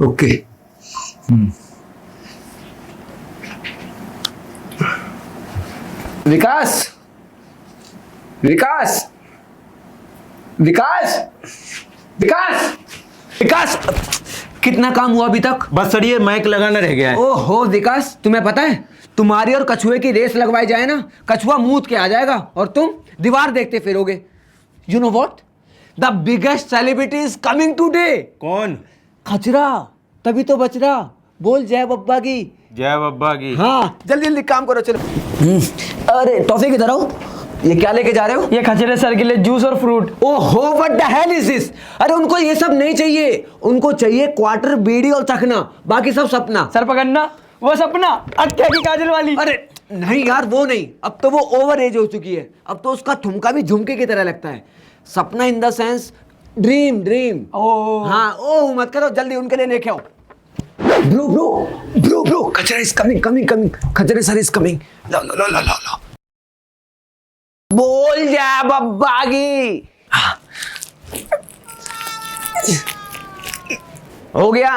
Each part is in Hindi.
ओके। विकास, विकास, विकास, विकास, विकास, कितना काम हुआ अभी तक? बस सर ये माइक लगाना रह गया है। ओहो विकास, तुम्हें पता है तुम्हारी और कछुए की रेस लगवाई जाए ना, कछुआ मूत के आ जाएगा और तुम दीवार देखते फिरोगे। You know what, the biggest celebrity is coming today. कौन? खचरा, तभी तो बच रहा। बोल जय बब्बा की। जय बब्बा की। हाँ जल्दी जल्दी काम करो चलो। अरे टॉफी किधर हो? ये क्या लेके जा रहे हो? ये खचरे सर के लिए जूस और फ्रूट। ओहो what the hell is this? अरे उनको ये सब नहीं चाहिए, उनको चाहिए क्वार्टर, बीड़ी और तखना, बाकी सब सपना। सर पकड़ना, वो सपना अक्या की काजल वाली। अरे नहीं यार वो नहीं, अब तो वो ओवर एज हो चुकी है, अब तो उसका ठुमका भी झुमके की तरह लगता है। सपना in the sense dream, dream. Oh. हाँ ओ मत करो, जल्दी उनके लिए लेके आओ। ब्रो ब्रो ब्रो ब्रो, खचरा इज कमिंग कमिंग कमिंग, खचरे सर इज कमिंग। लो लो लो लो लो लो। बोल जा बब्बा की। हाँ। हो गया,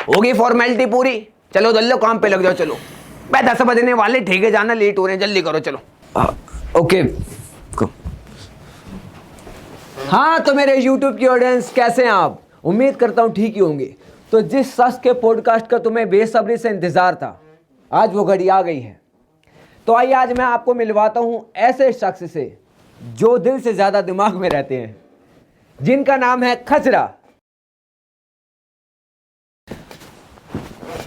होगी फॉर्मेलिटी पूरी। चलो दल्लो काम पे लग जाओ चलो। भाई 10 बजने वाले, ठेके जाना लेट हो रहे हैं, जल्दी करो चलो। ओके। हाँ तो मेरे YouTube की ऑडियंस कैसे हैं आप? उम्मीद करता हूँ ठीक ही होंगे। तो जिस शख्स के पॉडकास्ट का तुम्हें बेसब्री से इंतजार था, आज वो घड़ी आ गई है। तो आइए आज मैं आपको मिलवाता हूँ ऐसे शख्स से जो दिल से ज्यादा दिमाग में रहते हैं, जिनका नाम है खचरा।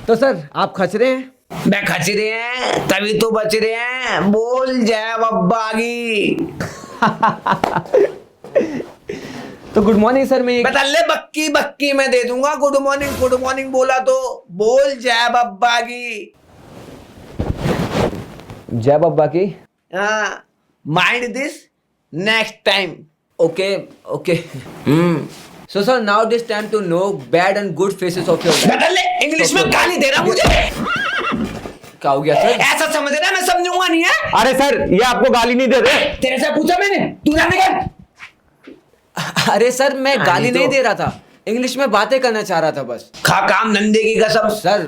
तो सर आप खचरे हैं? मैं खचरे हैं तभी तो बच रहे हैं। बोल जय बब्बा की। तो गुड मॉर्निंग सर। मैं बता ले, बक्की बक्की मैं दे दूंगा। गुड मॉर्निंग बोला तो बोल जय बब्बा की। जय बब्बा की। हाँ mind this next time. Okay okay. So sir, now this time to know bad and good faces of your life. बदल ले, इंग्लिश में गाली दे रहा मुझे। क्या हो गया सर? ऐसा समझ रहा है मैं समझूंगा नहीं है? अरे सर ये आपको गाली नहीं दे रहे। तेरे से पूछा मैंने, तू जाने कर। अरे सर मैं गाली नहीं दे रहा था, इंग्लिश में बातें करना चाह रहा था बस। खा काम धंधे की कसम। सर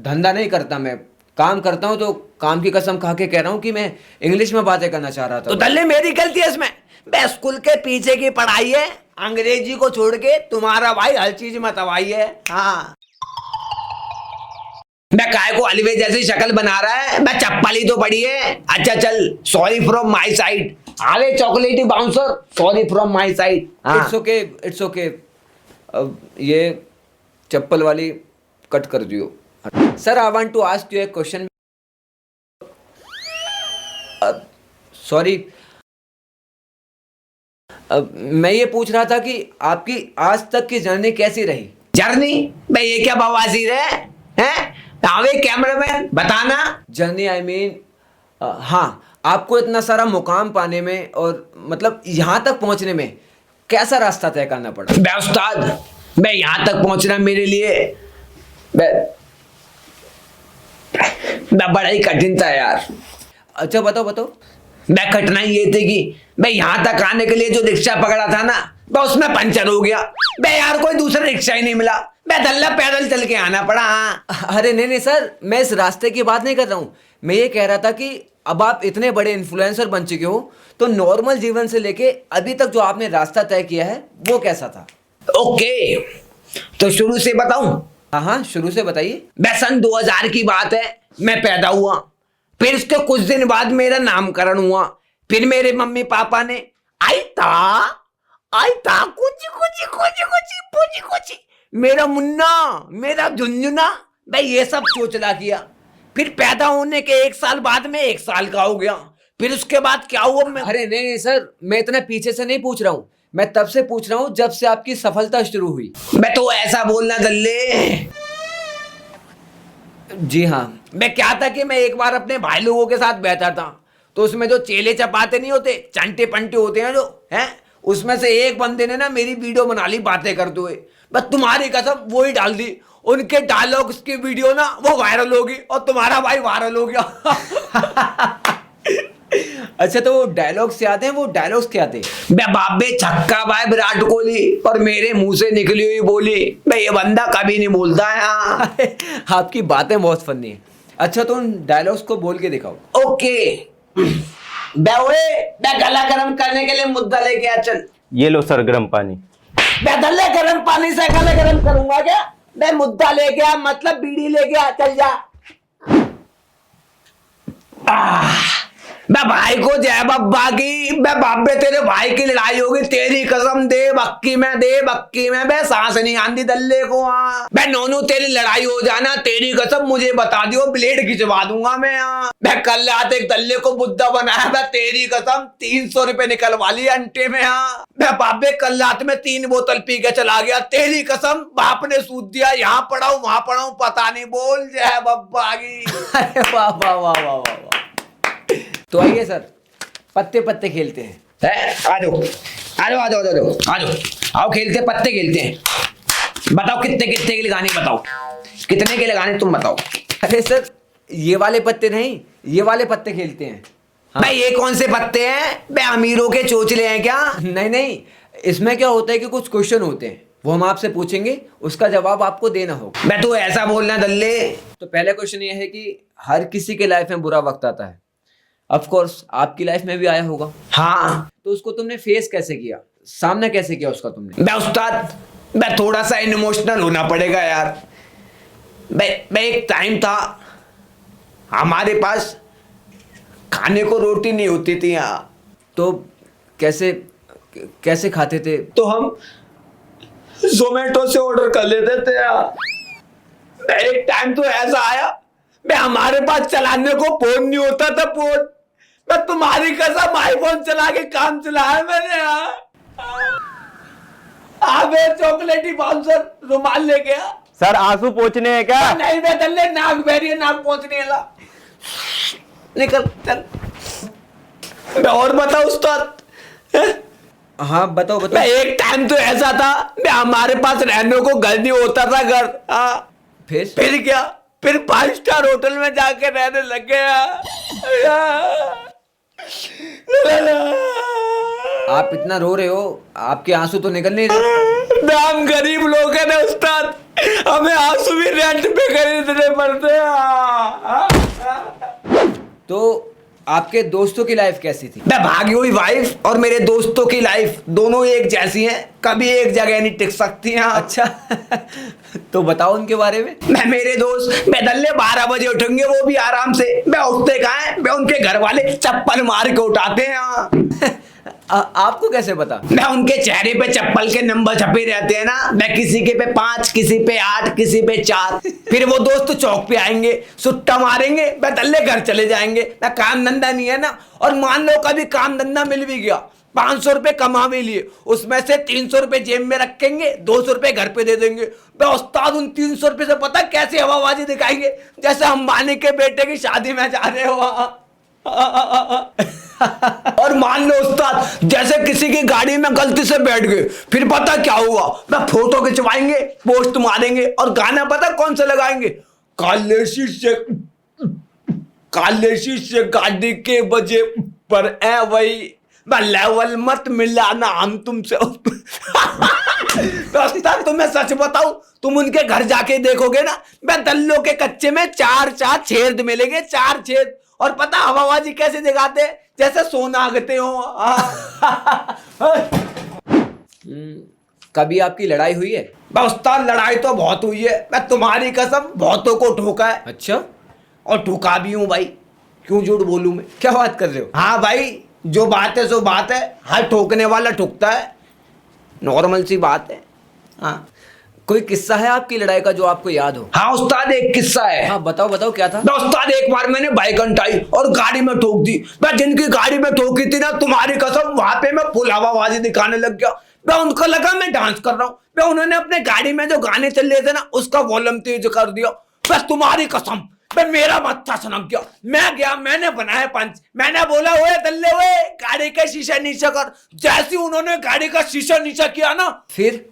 धंधा नहीं करता मैं, काम करता हूँ, तो काम की कसम खा के कह रहा हूँ कि मैं इंग्लिश में बातें करना चाह रहा था। तो दल्ले मेरी गलती है इसमें। स्कूल के पीछे की पढ़ाई है, अंग्रेजी को छोड़ के तुम्हारा भाई हर चीज में तवाई है। हाँ मैं काय को अलवे जैसी शक्ल बना रहा है, मैं चप्पल ही तो पड़ी है। अच्छा चल, सॉरी फ्रॉम माय साइड। आले chocolatey bouncer, sorry from my side. It's okay it's okay. अब ये चप्पल वाली कट कर दियो। Sir I want to ask you a question. Sorry, मैं ये पूछ रहा था कि आपकी आज तक की जर्नी कैसी रही? जर्नी? भाई ये क्या बवासीर है? आवे कैमरामैन बताना। जर्नी आई मीन हाँ, आपको इतना सारा मुकाम पाने में और मतलब यहाँ तक पहुँचने में कैसा रास्ता तय करना पड़ा? बे उस्ताद, मैं यहाँ तक पहुँचना मेरे लिए बड़ा ही कठिन था यार। अच्छा बताओ बताओ। मैं कठिनाई ये थी कि मैं यहाँ तक आने के लिए जो रिक्शा पकड़ा था ना, मैं उसमें पंचर हो गया। मैं यार कोई दूसरा रिक्शा ही नहीं मिला, मैं दल्ला पैदल चल के आना पड़ा। हाँ अरे नहीं सर, मैं इस रास्ते की बात नहीं कर रहा हूँ। मैं ये कह रहा था कि अब आप इतने बड़े इन्फ्लुएंसर बन चुके हो, तो नॉर्मल जीवन से लेके अभी तक जो आपने रास्ता तय किया है वो कैसा था? ओके तो शुरू से बताऊं? हाँ शुरू से बताइए। मैं सन 2000 की बात है, मैं पैदा हुआ। फिर उसके कुछ दिन बाद मेरा नामकरण हुआ। फिर मेरे मम्मी पापा ने आई था कुछ मेरा मुन्ना, मेरा झुंझुना, भाई ये सब चोचला किया। फिर पैदा होने के 1 साल बाद में 1 साल का हो गया। फिर उसके बाद क्या हुआ मैं? अरे नहीं सर, मैं इतना पीछे से नहीं पूछ रहा हूँ, मैं तब से पूछ रहा हूँ जब से आपकी सफलता शुरू हुई। मैं तो ऐसा बोलना दल्ले। जी हाँ, मैं क्या था कि मैं एक बार अपने भाई लोगों के साथ बैठा था, तो उसमें जो चेले चपाते नहीं होते, चंटे पंटे होते हैं जो हैं, उसमें से एक बंदे ने ना मेरी वीडियो बना ली बातें करते हुए। बस तुम्हारी कसम वो ही डाल दी। उनके डायलॉग्स की वीडियो ना वो वायरल होगी और तुम्हारा भाई वायरल हो गया। अच्छा तो वो डायलॉग्स याद हैं, वो डायलॉग्स क्या थे? बे बाबे छक्का भाई विराट कोहली और मेरे मुंह से निकली हुई बोली, बे ये बंदा कभी नहीं बोलता है। हाँ आपकी बातें बहुत फनी है। अच्छा तो उन डायलॉग्स को बोल के दिखाओ। ओके बे ओए बे गला गर्म करने के लिए मुद्दा लेके आ चल। ये लो सर गर्म पानी। बे गले गर्म पानी से गला गर्म करूंगा क्या? बे मुद्दा लेके आ, मतलब बीड़ी लेके आ, चल जा। बे भाई को जय बब्बा की। बे बाबे तेरे भाई की लड़ाई होगी, तेरी कसम दे बक्की में बे सांस नहीं आंदी दल्ले को। हाँ बे नोनू तेरी लड़ाई हो जाना, तेरी कसम मुझे बता दियो, ब्लेड खिंचवा दूंगा मैं। यहाँ बे कल रात एक दल्ले को बुद्धा बनाया, बे तेरी कसम 300 रुपए निकलवा लिए अंटे में। हाँ बे बाबे कल रात में 3 बोतल पी के चला गया, तेरी कसम बाप ने सूद दिया, यहाँ पढ़ाऊ वहां पढ़ाऊ पता नहीं, बोल जय बब्बा की। अरे वाह वाह वाह वाह वाह। तो आइए सर पत्ते पत्ते खेलते हैं। आ जाओ आओ खेलते, पत्ते खेलते हैं। बताओ कितने कितने के लगाने, बताओ कितने के लगाने तुम बताओ। अरे सर ये वाले पत्ते नहीं, ये वाले पत्ते खेलते हैं। हाँ। भाई ये कौन से पत्ते हैं? बे अमीरों के चोचले हैं क्या? नहीं इसमें क्या होता है कि कुछ क्वेश्चन होते हैं, वो हम आपसे पूछेंगे, उसका जवाब आपको देना होगा। मैं तो ऐसा बोलना दल्ले। तो पहला क्वेश्चन ये है कि हर किसी के लाइफ में बुरा वक्त आता है, ऑफ कोर्स आपकी लाइफ में भी आया होगा। हाँ तो उसको तुमने फेस कैसे किया, सामना कैसे किया उसका तुमने? बे उस्ताद बे थोड़ा सा इमोशनल होना पड़ेगा यार। बे एक टाइम था हमारे पास खाने को रोटी नहीं होती थी यहाँ। तो कैसे खाते थे? तो हम जोमेटो से ऑर्डर कर लेते थे यार। एक टाइम तो ऐसा आया बे हमारे पास चलाने को फोन नहीं होता था, फोन मैं तुम्हारी कसम आईफोन चला के काम चलाया मैंने यार। आबे चॉकलेटी बाउंसर रुमाल ले गया। सर आंसू पोंछने हैं क्या? नहीं बे दल्ले, नाक बहरी, नाक पहुंचने ला। निकल चल। बे और बताओ उस्ताद। हाँ बताओ। एक टाइम तो ऐसा था बे हमारे पास रहने को घर नहीं होता था, घर। हाँ फिर क्या, फिर 5 स्टार होटल में जाके रहने लग गया। आप इतना रो रहे हो, आपके आंसू तो निकल नहीं रहे। हम गरीब लोग हैं ना उस्ताद, हमें आंसू भी रेंट पे खरीदने पड़ते हैं। तो आपके दोस्तों की लाइफ कैसी थी? मैं भागी हुई वाइफ और मेरे दोस्तों की लाइफ दोनों एक जैसी हैं, कभी एक जगह नहीं टिक सकती हैं। अच्छा तो बताओ उनके बारे में। मैं मेरे दोस्त बेदल्ले 12 बजे उठेंगे, वो भी आराम से। मैं उठते कहाँ हैं, मैं उनके घर वाले चप्पल मार के उठाते हैं। आपको कैसे पता? मैं उनके चेहरे पे चप्पल के नंबर छपे रहते हैं ना, मैं किसी के पे 5, किसी पे 8, किसी पे 4। फिर वो दोस्त चौक पे आएंगे, सुट्टा मारेंगे, मैं दल्ले घर चले जाएंगे। मैं काम धंधा नहीं है ना, और मान लो कभी काम धंधा मिल भी गया, 500 रुपए कमा भी लिए, उसमें से 300 रुपए जेब में रखेंगे, 200 रुपए घर पे दे देंगे। मैं उस्ताद उन 300 रुपए से पता कैसे हवाबाजी दिखाएंगे, जैसे अंबानी के बेटे की शादी में जा रहे हो। और मान लो उस्ताद जैसे किसी की गाड़ी में गलती से बैठ गए, फिर पता क्या हुआ, मैं फोटो खिंचवाएंगे, पोस्ट मारेंगे, और गाना पता कौन सा लगाएंगे? काले शीशे गाड़ी के वजह पर है वही, मैं लेवल मत मिलाना हम तुमसे। उस्ताद तुम्हें सच बताऊं, तुम उनके घर जाके देखोगे ना, मैं दल्लों के कच्चे में 4 छेद मिलेंगे, 4 छेद। और पता हवाबाजी कैसे दिखाते, जैसे सोना आगते हो। कभी आपकी लड़ाई हुई है? उस्ताद लड़ाई तो बहुत हुई है, मैं तुम्हारी कसम बहुतों को ठोका है। अच्छा, और ठोका भी हूं भाई, क्यों झूठ बोलूं मैं? क्या बात कर रहे हो? हाँ भाई, जो बात है सो बात है, हर ठोकने वाला ठोकता है, नॉर्मल सी बात है। हाँ कोई किस्सा है आपकी लड़ाई का जो आपको याद हो? हाँ उस्ताद एक किस्सा है। हाँ बताओ क्या था? उस्ताद एक बार मैंने बाइक हटाई और गाड़ी में ठोक दी। मैं जिनकी गाड़ी में ठोकी थी ना, तुम्हारी कसम वहां पे मैं फुल हवाबाजी दिखाने लग गया। मैं उनको लगा मैं डांस कर रहा हूँ, मैं उन्होंने अपने गाड़ी में जो गाने चल रहे थे ना, उसका वॉल्यूम तेज कर दिया। बस तुम्हारी कसम मेरा मत्था सनक गया। मैं गया, मैंने बनाया पंच, मैंने बोला ओए दल्ले ओए गाड़ी का शीशा नीचे कर। जैसे उन्होंने गाड़ी का शीशा नीचे किया ना, फिर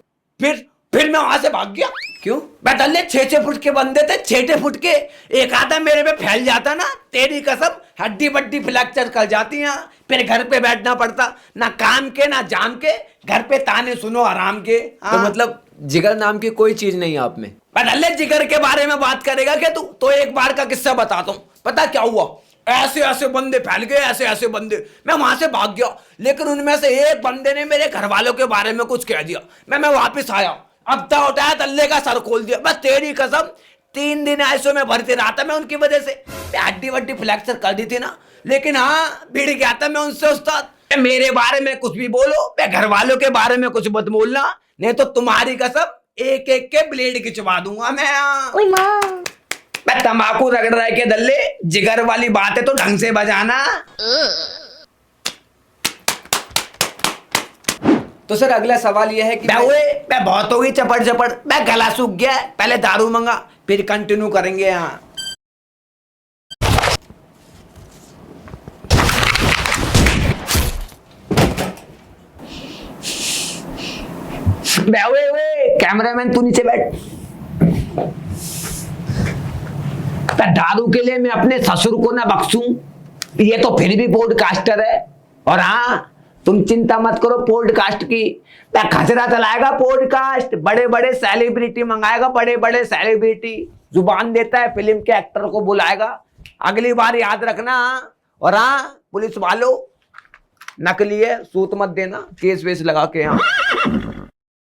मैं वहां से भाग गया। क्यों? बदले 6-6 फुट के बंदे थे, 6 फुट के। एक आधा मेरे पे फैल जाता ना, तेरी कसम हड्डी बड्डी फ्रैक्चर कर जाती है। फिर घर पे बैठना पड़ता, ना काम के ना जाम के, घर पे ताने सुनो आराम के। तो मतलब जिगर नाम की कोई चीज नहीं है आप में? बदले जिगर के बारे में बात करेगा क्या तू? तो एक बार का किस्सा बताता हूँ। पता क्या हुआ? ऐसे ऐसे बंदे फैल गए, ऐसे ऐसे बंदे। मैं वहां से भाग गया, लेकिन उनमें से एक बंदे ने मेरे घर वालों के बारे में कुछ कह दिया। मैं वापस आया, अब था उठाया, तल्ले का सर खोल दिया। बस तेरी कसम 3 दिन ऐसो में भरते रहा था मैं उनकी वजह से। हड्डी वड्डी फ्रैक्चर कर दी थी ना, लेकिन हाँ भिड़ गया था मैं उनसे उस्ताद। मेरे बारे में कुछ भी बोलो, मैं घर वालों के बारे में कुछ मत बोलना, नहीं तो तुम्हारी कसम एक एक के ब्लेड खिंचवा दूंगा मैं तंबाकू रगड़ रहा है के दल्ले, जिगर वाली बात है तो ढंग से बजाना। तो सर अगला सवाल यह है कि मैं बहुत हो गई चपड़ चपड़, मैं गला सूख गया है। पहले दारू मंगा, फिर कंटिन्यू करेंगे यहाँ। कैमरामैन तू नीचे बैठ। दारू के लिए मैं अपने ससुर को ना बख्शूं, ये तो फिर भी पॉडकास्टर है। और हाँ, तुम चिंता मत करो पॉडकास्ट की, मैं खसरा चलाएगा पॉडकास्ट, बड़े बड़े सेलिब्रिटी मंगाएगा, बड़े बड़े सेलिब्रिटी जुबान देता है, फिल्म के एक्टर को बुलाएगा। अगली बार याद रखना। और हाँ पुलिस वालों, नकली है सूत मत देना, केस वेस लगा के। यहाँ